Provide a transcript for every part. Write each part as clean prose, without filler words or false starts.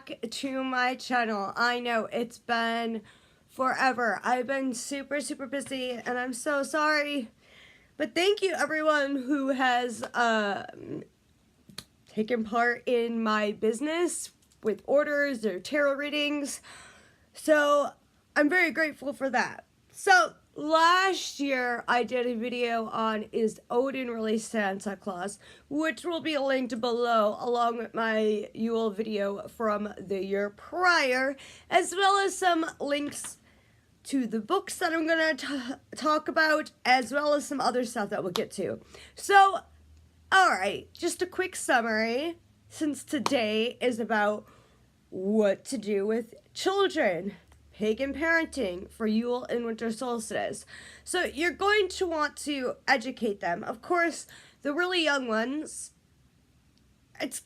back to my channel. I know it's been forever. I've been super busy and I'm so sorry. But thank you everyone who has taken part in my business with orders or tarot readings. So I'm very grateful for that. So last year I did a video on Is Odin Really Santa Claus, which will be linked below along with my Yule video from the year prior, as well as some links to the books that I'm going to talk about, as well as some other stuff that we'll get to. So, alright, just a quick summary, since today is about what to do with children. Pagan parenting for Yule and winter solstice. So you're going to want to educate them. Of course, the really young ones,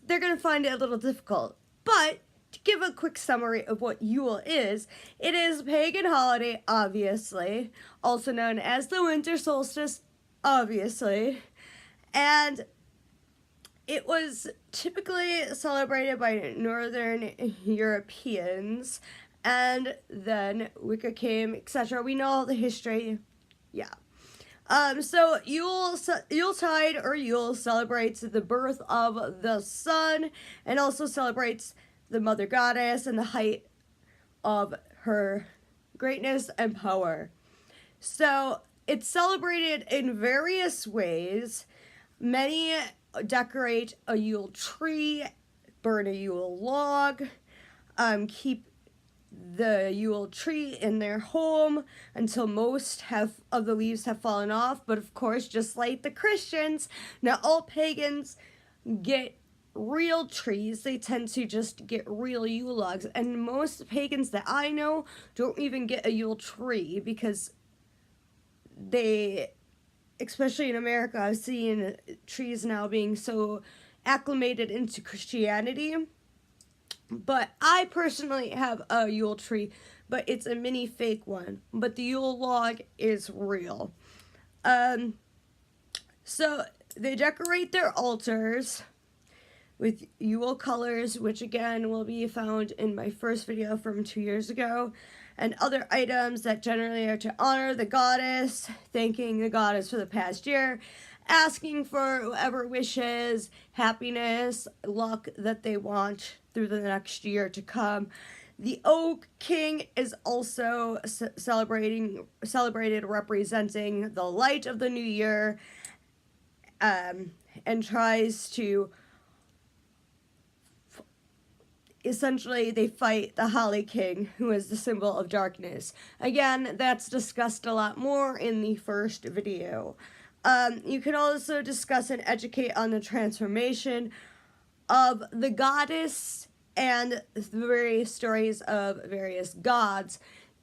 they're going to find it a little difficult. But to give a quick summary of what Yule is, it is a pagan holiday, obviously, also known as the winter solstice, obviously. And it was typically celebrated by Northern Europeans, and then Wicca came, etc. We know all the history. Yeah. So Yuletide or Yule celebrates the birth of the sun and also celebrates the mother goddess and the height of her greatness and power. So it's celebrated in various ways. Many decorate a Yule tree, burn a Yule log, keep the Yule tree in their home until most of the leaves have fallen off. But of course, just like the Christians, not all pagans get real trees. They tend to just get real Yule logs. And most pagans that I know don't even get a Yule tree because they, especially in America, I've seen trees now being so acclimated into Christianity. But I personally have a Yule tree, but it's a mini fake one. But the Yule log is real. So they decorate their altars with Yule colors, which again will be found in my first video from 2 years ago, and other items that generally are to honor the goddess, thanking the goddess for the past year, asking for whoever wishes, happiness, luck that they want through the next year to come. The Oak King is also celebrated representing the light of the new year, and tries to, essentially, they fight the Holly King, who is the symbol of darkness. Again, that's discussed a lot more in the first video. You can also discuss and educate on the transformation of the goddess and the various stories of various gods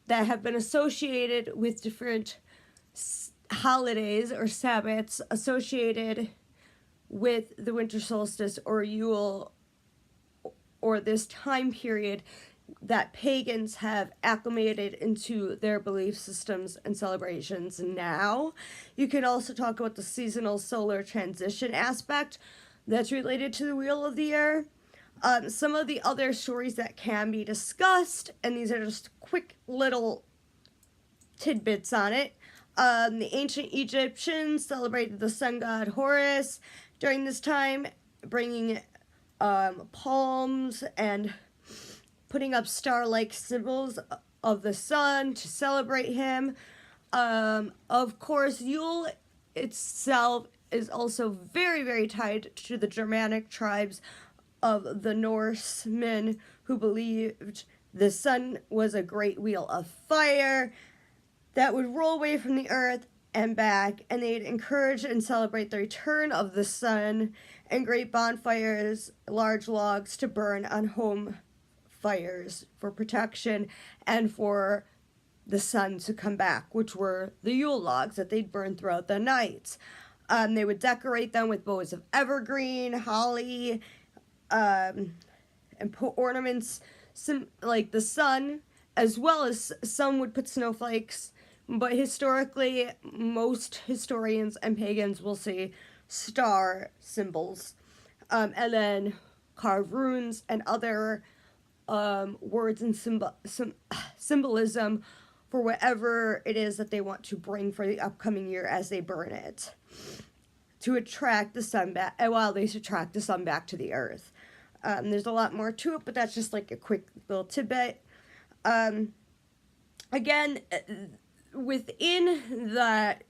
that have been associated with different holidays or Sabbaths associated with the winter solstice or Yule, or this time period that pagans have acclimated into their belief systems and celebrations now. You can also talk about the seasonal solar transition aspect that's related to the Wheel of the Year. Some of the other stories that can be discussed, and these are just quick little tidbits on it. The ancient Egyptians celebrated the sun god Horus during this time, bringing palms and putting up star-like symbols of the sun to celebrate him. Of course, Yule itself is also very tied to the Germanic tribes of the Norsemen, who believed the sun was a great wheel of fire that would roll away from the earth and back, and they'd encourage and celebrate the return of the sun and great bonfires, large logs to burn on home fires for protection and for the sun to come back, which were the Yule logs that they'd burn throughout the night. They would decorate them with boughs of evergreen, holly, and put ornaments like the sun, as well as some would put snowflakes. But historically, most historians and pagans will see star symbols, and then carve runes and other words and symbolism for whatever it is that they want to bring for the upcoming year as they burn it, to attract the sun back, while they attract the sun back to the earth. There's a lot more to it, but that's just like a quick little tidbit. Again, within that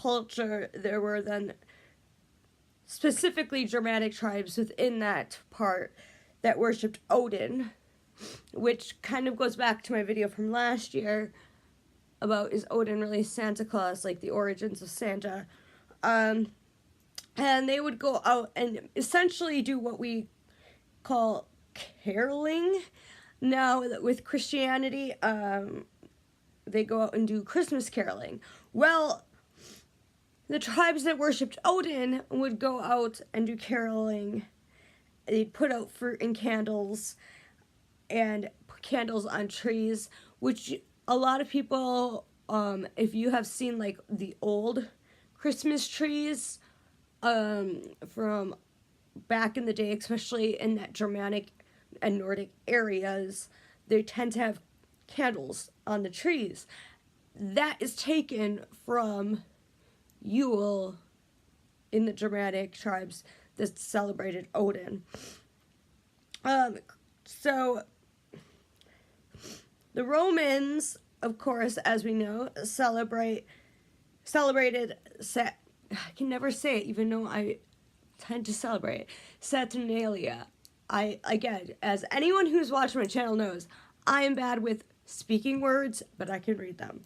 culture, there were then specifically Germanic tribes within that part that worshipped Odin, which kind of goes back to my video from last year about, is Odin really Santa Claus, like the origins of Santa. And they would go out and essentially do what we call caroling. Now, with Christianity, they go out and do Christmas caroling. Well, the tribes that worshipped Odin would go out and do caroling. They'd put out fruit and candles, and put candles on trees, which a lot of people, if you have seen like the old Christmas trees from back in the day, especially in that Germanic and Nordic areas, they tend to have candles on the trees. That is taken from Yule in the Germanic tribes that celebrated Odin. So the Romans, of course, as we know, celebrated I can never say it, even though I tend to celebrate Saturnalia. Again, as anyone who's watched my channel knows, I am bad with speaking words, but I can read them.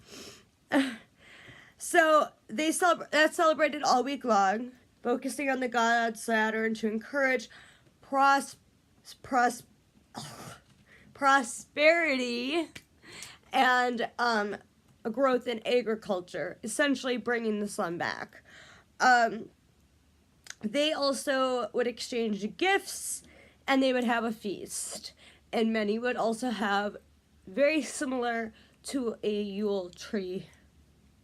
So they celebrated all week long, focusing on the god Saturn to encourage prosperity and a growth in agriculture, essentially bringing the sun back. They also would exchange gifts, and they would have a feast. And many would also have, very similar to a Yule tree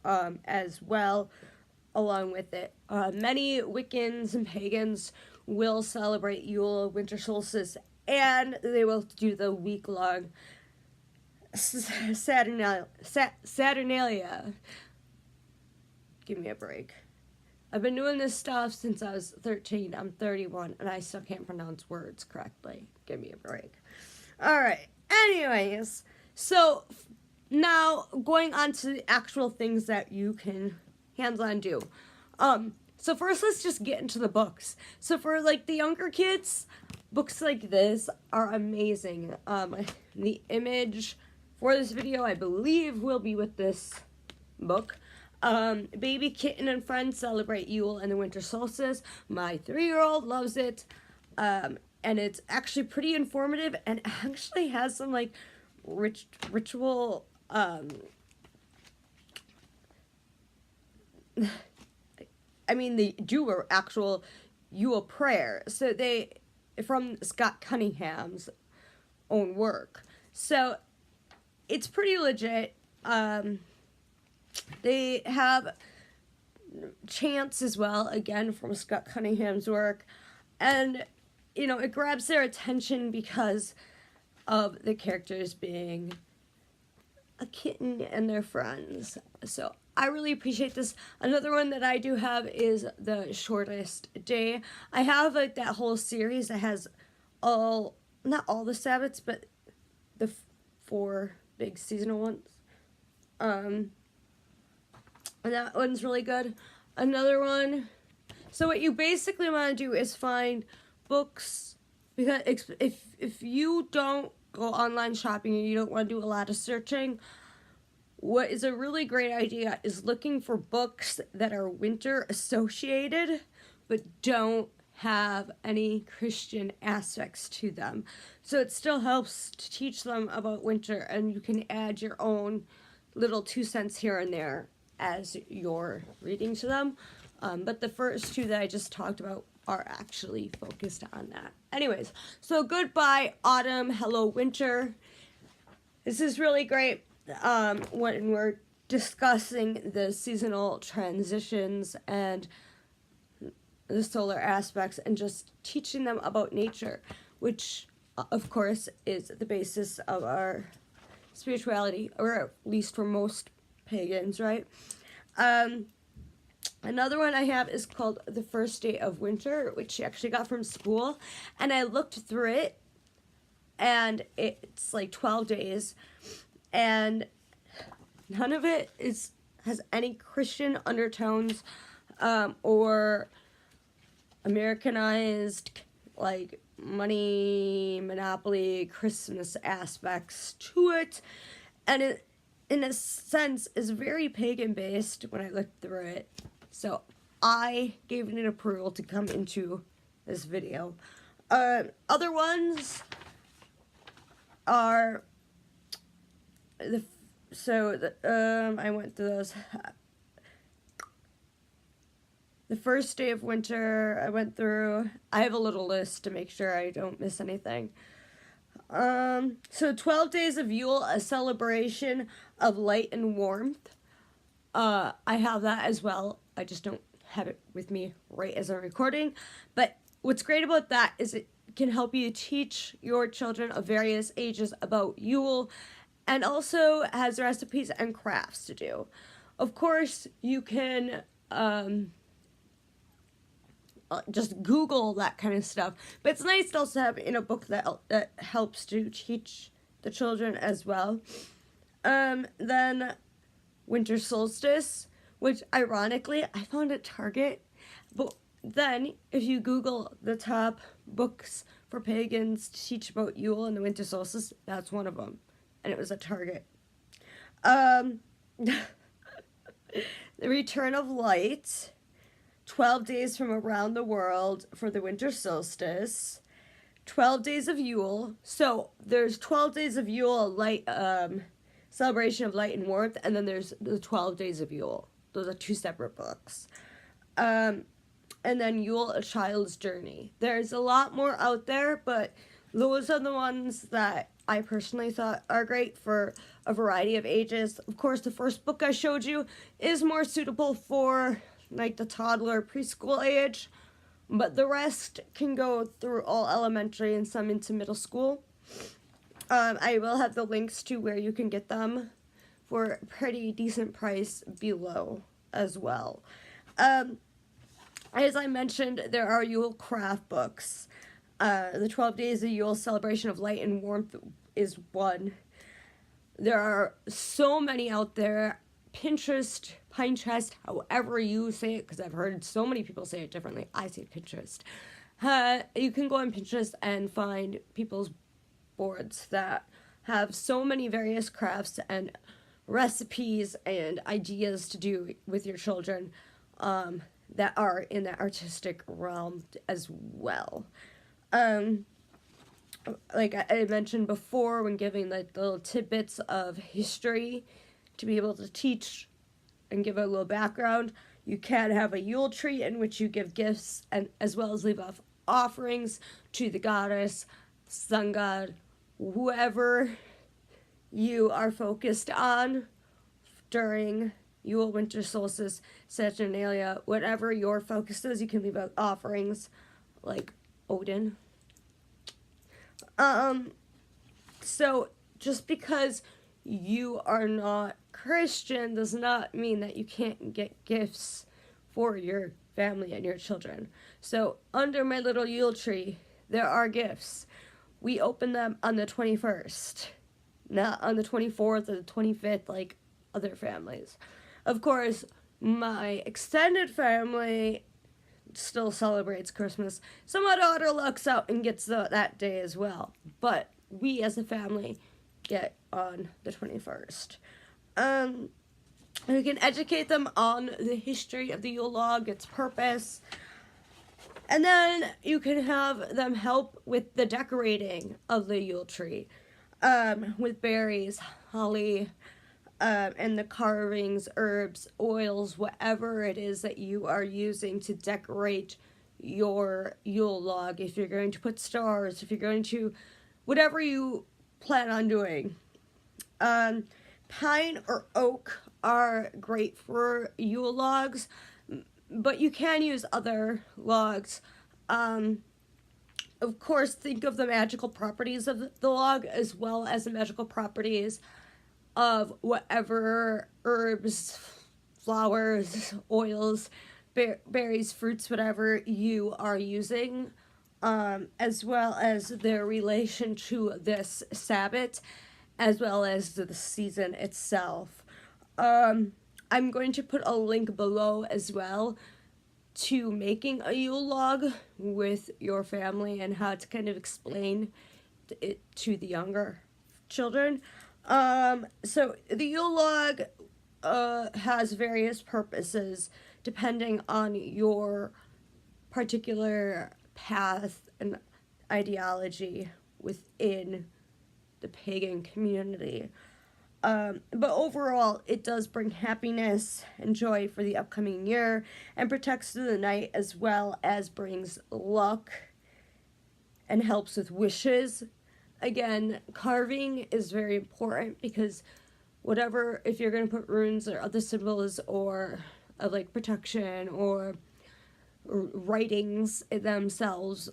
as well, along with it. Many Wiccans and Pagans will celebrate Yule, winter solstice, and they will do the week-long Saturnalia. Give me a break. I've been doing this stuff since I was 13. I'm 31, and I still can't pronounce words correctly. Give me a break. Alright, anyways, so now going on to the actual things that you can hands-on do. So first, let's just get into the books. So for like the younger kids, books like this are amazing. The image for this video, I believe, will be with this book. Baby Kitten and Friends celebrate Yule and the winter solstice. My 3-year-old loves it. And it's actually pretty informative, and actually has some like ritual I mean, they do an actual Yule prayer. So they, from Scott Cunningham's own work. So it's pretty legit. They have chants as well, again, from Scott Cunningham's work. And, you know, it grabs their attention because of the characters being a kitten and their friends. So I really appreciate this. Another one that I do have is The Shortest Day. I have like that whole series that has all, not all the Sabbats, but the 4 big seasonal ones. And that one's really good. Another one, so what you basically want to do is find books, because if you don't go online shopping and you don't want to do a lot of searching, what is a really great idea is looking for books that are winter associated but don't have any Christian aspects to them. So it still helps to teach them about winter, and you can add your own little 2 cents here and there as you're reading to them. But the first 2 that I just talked about are actually focused on that. Anyways, so goodbye autumn, hello winter. This is really great when we're discussing the seasonal transitions and the solar aspects, and just teaching them about nature, which of course, is the basis of our spirituality, or at least for most pagans, right? Another one I have is called The First Day of Winter, which I actually got from school, and I looked through it, and it's like 12 days, and none of it has any Christian undertones, or Americanized, like, money, monopoly, Christmas aspects to it, and it, in a sense, is very pagan based when I looked through it. So I gave it an approval to come into this video. Other ones are I went through those. The First Day of Winter, I went through. I have a little list to make sure I don't miss anything. So 12 Days of Yule, a celebration of light and warmth. I have that as well. I just don't have it with me right as I'm recording. But what's great about that is it can help you teach your children of various ages about Yule, and also has recipes and crafts to do. Of course, you can just Google that kind of stuff, but it's nice to also have in a book that helps to teach the children as well. Then Winter Solstice, which ironically I found at Target, but then if you Google the top books for pagans to teach about Yule and the Winter Solstice, that's one of them, and it was at Target. The Return of Light, 12 Days from Around the World for the Winter Solstice, 12 Days of Yule. So there's 12 Days of Yule, light, celebration of light and warmth, and then there's the 12 Days of Yule. Those are two separate books. And then Yule, A Child's Journey. There's a lot more out there, but those are the ones that I personally thought are great for a variety of ages. Of course, the first book I showed you is more suitable for like the toddler preschool age, but the rest can go through all elementary and some into middle school. I will have the links to where you can get them for a pretty decent price below as well. As I mentioned, there are Yule craft books. The 12 Days of Yule, Celebration of Light and Warmth is one. There are so many out there. Pinterest, Pinterest, however you say it, because I've heard so many people say it differently. I say Pinterest. You can go on Pinterest and find people's boards that have so many various crafts and recipes and ideas to do with your children that are in the artistic realm as well. Like I mentioned before when giving like little tidbits of history to be able to teach and give a little background, you can have a Yule tree in which you give gifts and as well as leave off offerings to the goddess, sun god, whoever you are focused on during Yule, Winter Solstice, Saturnalia, whatever your focus is, you can leave out offerings like Odin. So just because you are not Christian does not mean that you can't get gifts for your family and your children. So under my little Yule tree, there are gifts. We open them on the 21st, not on the 24th or the 25th like other families. Of course, my extended family still celebrates Christmas, so my daughter lucks out and gets that day as well. But we as a family get on the 21st. We can educate them on the history of the Yule log, its purpose, and then you can have them help with the decorating of the Yule tree, with berries, holly, and the carvings, herbs, oils, whatever it is that you are using to decorate your Yule log. If you're going to put stars, if you're going to, whatever you plan on doing. Pine or oak are great for Yule logs, but you can use other logs. of course, think of the magical properties of the log as well as the magical properties of whatever herbs, flowers, oils, berries, fruits, whatever you are using, as well as their relation to this Sabbath, as well as the season itself. I'm going to put a link below as well to making a Yule log with your family and how to kind of explain it to the younger children. So the Yule log has various purposes depending on your particular path and ideology within the pagan community. But overall, it does bring happiness and joy for the upcoming year and protects through the night, as well as brings luck and helps with wishes. Again, carving is very important because whatever, if you're going to put runes or other symbols or like protection or writings themselves,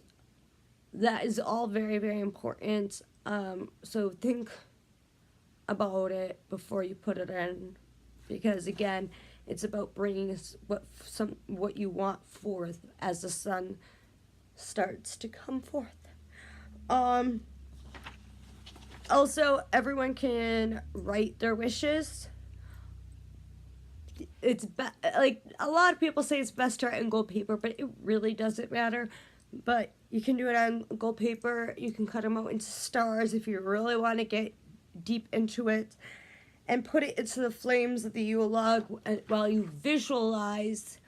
that is all very, very important. So think about it before you put it in, because again, it's about bringing what you want forth as the sun starts to come forth. Also, everyone can write their wishes. It's like a lot of people say it's best to write on gold paper, but it really doesn't matter. But you can do it on gold paper. You can cut them out into stars if you really want to get deep into it, and put it into the flames of the Yule log while you visualize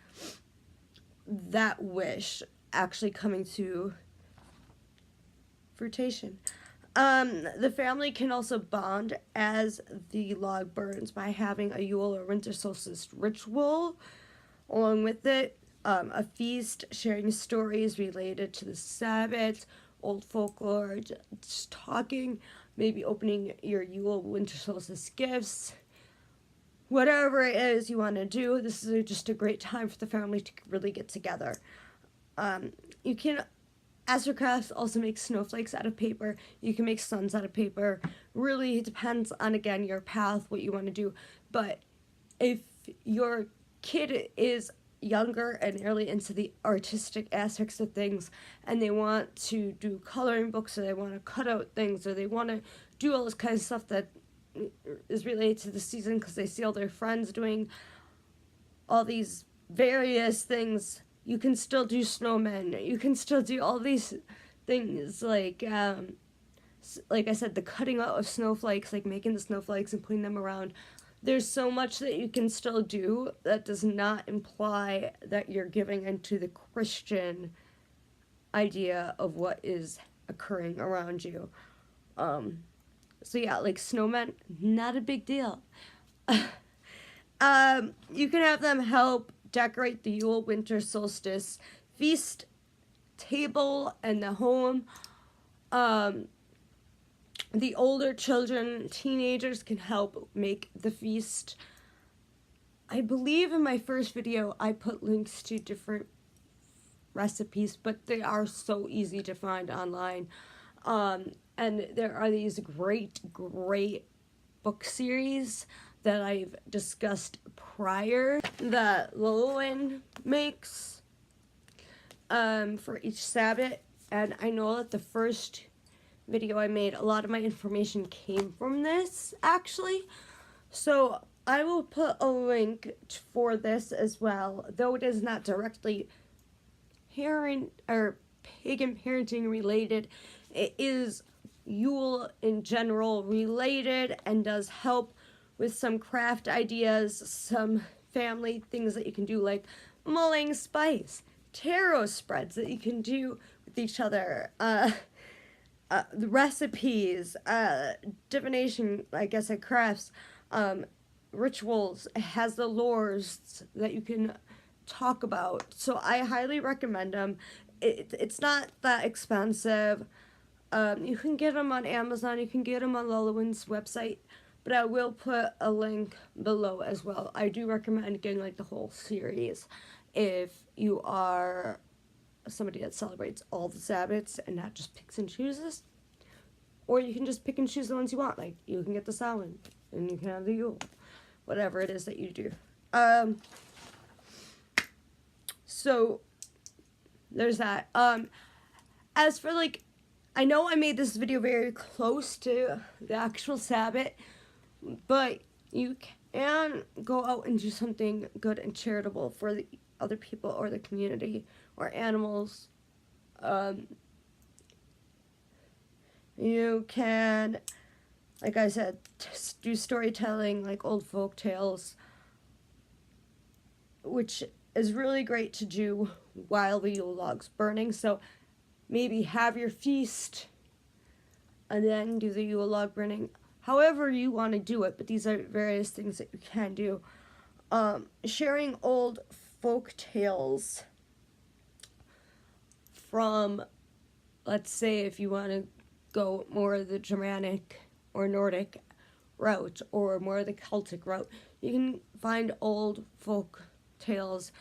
that wish actually coming to fruition. The family can also bond as the log burns by having a Yule or winter solstice ritual along with it. A feast, sharing stories related to the Sabbath, old folklore, just talking, maybe opening your Yule winter solstice gifts. Whatever it is you want to do, this is just a great time for the family to really get together. You can, as your crafts, also make snowflakes out of paper. You can make suns out of paper. Really, it depends on, again, your path, what you want to do. But if your kid is younger and early into the artistic aspects of things, and they want to do coloring books, or they want to cut out things, or they want to do all this kind of stuff that is related to the season because they see all their friends doing all these various things, you can still do snowmen. You can still do all these things like I said, the cutting out of snowflakes, like making the snowflakes and putting them around. There's so much that you can still do that does not imply that you're giving into the Christian idea of what is occurring around you. So yeah, like snowmen, not a big deal. You can have them help decorate the Yule winter solstice feast table and the home. The older children, teenagers, can help make the feast. I believe in my first video I put links to different recipes, but they are so easy to find online. And there are these great book series that I've discussed prior that Lillian makes for each Sabbath. And I know that the first video I made, a lot of my information came from this, actually. So I will put a link for this as well, though it is not directly pagan parenting related. It is Yule in general related and does help with some craft ideas, some family things that you can do, like mulling spice, tarot spreads that you can do with each other, the recipes, divination, I guess, at crafts, rituals. It has the lores that you can talk about. So I highly recommend them. It's not that expensive. You can get them on Amazon. You can get them on Lillian's website. But I will put a link below as well. I do recommend getting like the whole series if you are somebody that celebrates all the Sabbats and not just picks and chooses. Or you can just pick and choose the ones you want. Like, you can get the Samhain, and you can have the Yule. Whatever it is that you do. So, there's that. As for, like, I know I made this video very close to the actual Sabbat, but you can go out and do something good and charitable for the other people or the community or animals. You can, like I said, do storytelling, like old folk tales, which is really great to do while the Yule log's burning. So maybe have your feast and then do the Yule log burning. However you want to do it, but these are various things that you can do. Sharing old folk tales from, let's say, if you want to go more the Germanic or Nordic route or more the Celtic route, you can find old folk tales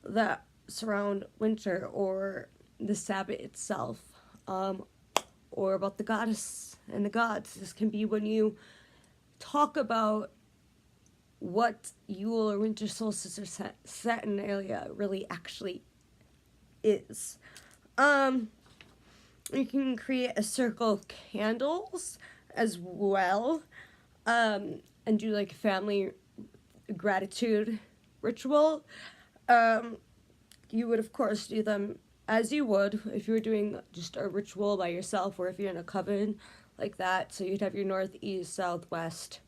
that surround winter or the Sabbath itself, or about the goddess and the gods. This can be when you talk about what Yule or winter solstice or Saturnalia really actually is. You can create a circle of candles as well, and do like a family gratitude ritual. You would of course do them as you would if you were doing just a ritual by yourself, or if you're in a coven like that. So you'd have your north, east, south, west,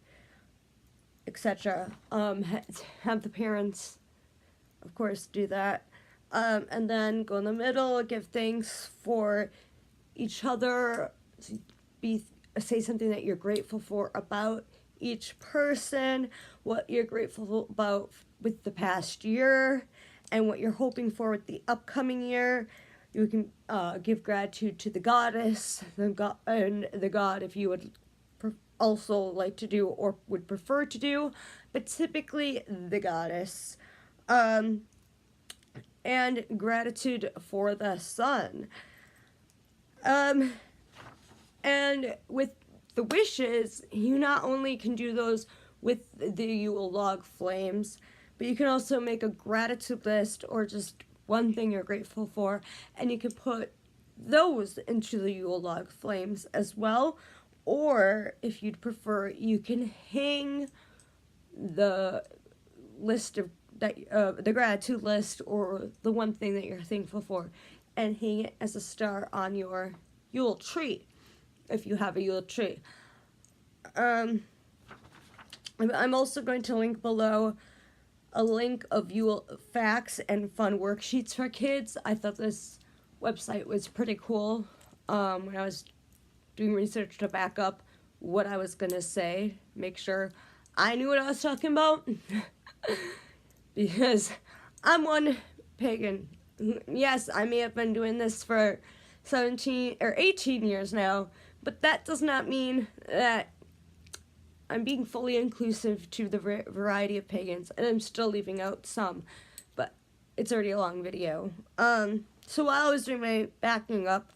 etc. Have the parents, of course, do that. And then go in the middle, give thanks for each other, say something that you're grateful for about each person, what you're grateful about with the past year, and what you're hoping for with the upcoming year. You can give gratitude to the goddess, and the god if you would also like to do or would prefer to do, but typically the goddess. And gratitude for the sun. And with the wishes, you not only can do those with the Yule log flames, but you can also make a gratitude list or just one thing you're grateful for, and you can put those into the Yule log flames as well. Or if you'd prefer, you can hang the list of the gratitude list or the one thing that you're thankful for, and hang it as a star on your Yule tree, if you have a Yule tree. I'm also going to link below a link of Yule facts and fun worksheets for kids. I thought this website was pretty cool when I was doing research to back up what I was going to say, make sure I knew what I was talking about. Because I'm one pagan. Yes, I may have been doing this for 17 or 18 years now, but that does not mean that I'm being fully inclusive to the variety of pagans, and I'm still leaving out some, but it's already a long video. So while I was doing my backing up,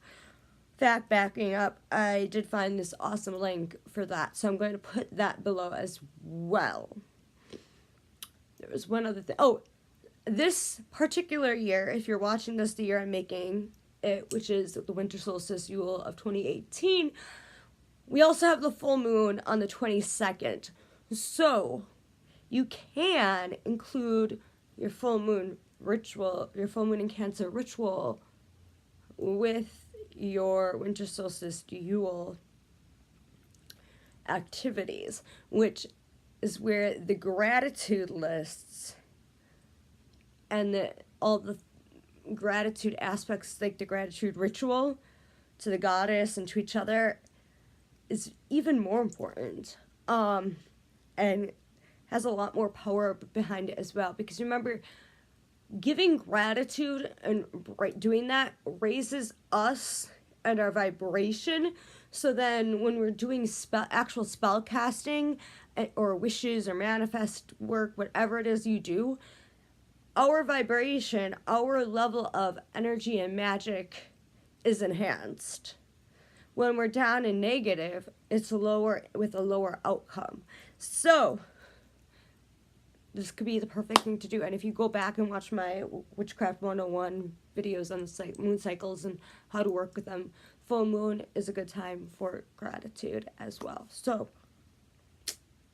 I did find this awesome link for that, so I'm going to put that below as well. There was one other thing. Oh, this particular year, if you're watching this the year I'm making it, which is the winter solstice Yule of 2018, we also have the full moon on the 22nd. So you can include your full moon ritual, your full moon in Cancer ritual with your winter solstice Yule activities, which is where the gratitude lists and all the gratitude aspects, like the gratitude ritual to the goddess and to each other, is even more important, and has a lot more power behind it as well. Because remember, giving gratitude and doing that raises us and our vibration. So then when we're doing actual spell casting or wishes or manifest work, whatever it is you do, our vibration, our level of energy and magic is enhanced. When we're down and negative, it's lower with a lower outcome. So this could be the perfect thing to do. And if you go back and watch my Witchcraft 101 videos on moon cycles and how to work with them, full moon is a good time for gratitude as well. So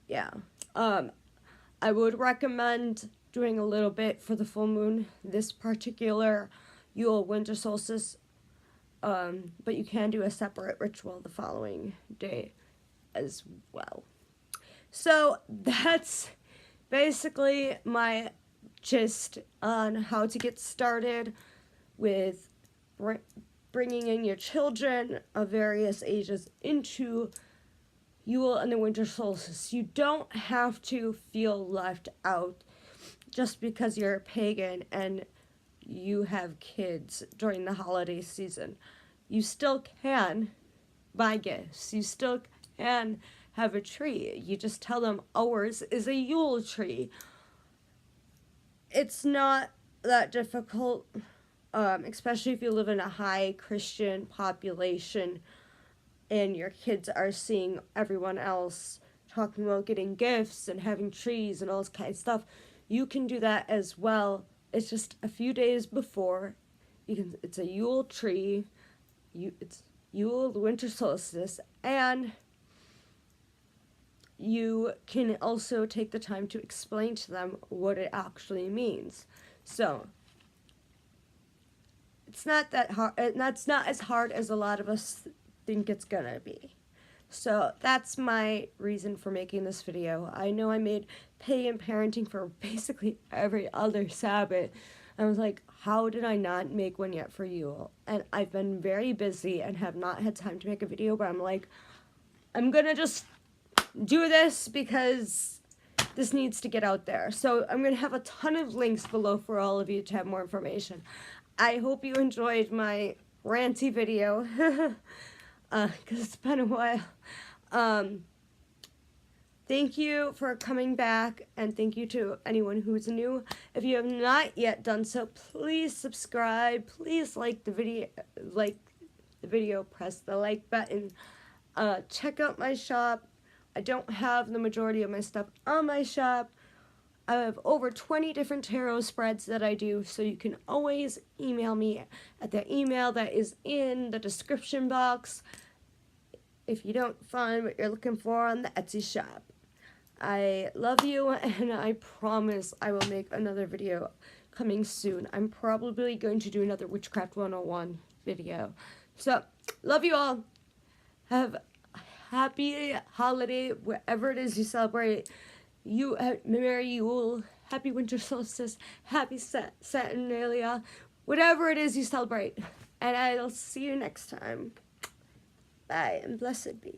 yeah, I would recommend doing a little bit for the full moon, this particular Yule winter solstice, but you can do a separate ritual the following day as well. So that's basically my gist on how to get started with bringing in your children of various ages into Yule and the winter solstice. You don't have to feel left out just because you're a pagan and you have kids during the holiday season. You still can buy gifts. You still can have a tree. You just tell them ours is a Yule tree. It's not that difficult, especially if you live in a high Christian population and your kids are seeing everyone else talking about getting gifts and having trees and all this kind of stuff. You can do that as well. It's just a few days before. It's a Yule tree. It's Yule, the winter solstice, and you can also take the time to explain to them what it actually means. So it's not that hard. That's not as hard as a lot of us think it's gonna be. So that's my reason for making this video. I know I made pagan parenting for basically every other Sabbath. I was like, how did I not make one yet for Yule? And I've been very busy and have not had time to make a video, but I'm like, I'm gonna just do this because this needs to get out there. So I'm gonna have a ton of links below for all of you to have more information. I hope you enjoyed my ranty video. Because it's been a while. Thank you for coming back, and thank you to anyone who's new. If you have not yet done so, please subscribe. Please like the video, press the like button. Check out my shop. I don't have the majority of my stuff on my shop. I have over 20 different tarot spreads that I do, so you can always email me at the email that is in the description box if you don't find what you're looking for on the Etsy shop. I love you, and I promise I will make another video coming soon. I'm probably going to do another Witchcraft 101 video. So, love you all. Have a happy holiday, wherever it is you celebrate. Merry Yule, happy winter solstice, happy Saturnalia, whatever it is you celebrate. And I'll see you next time. Bye, and blessed be.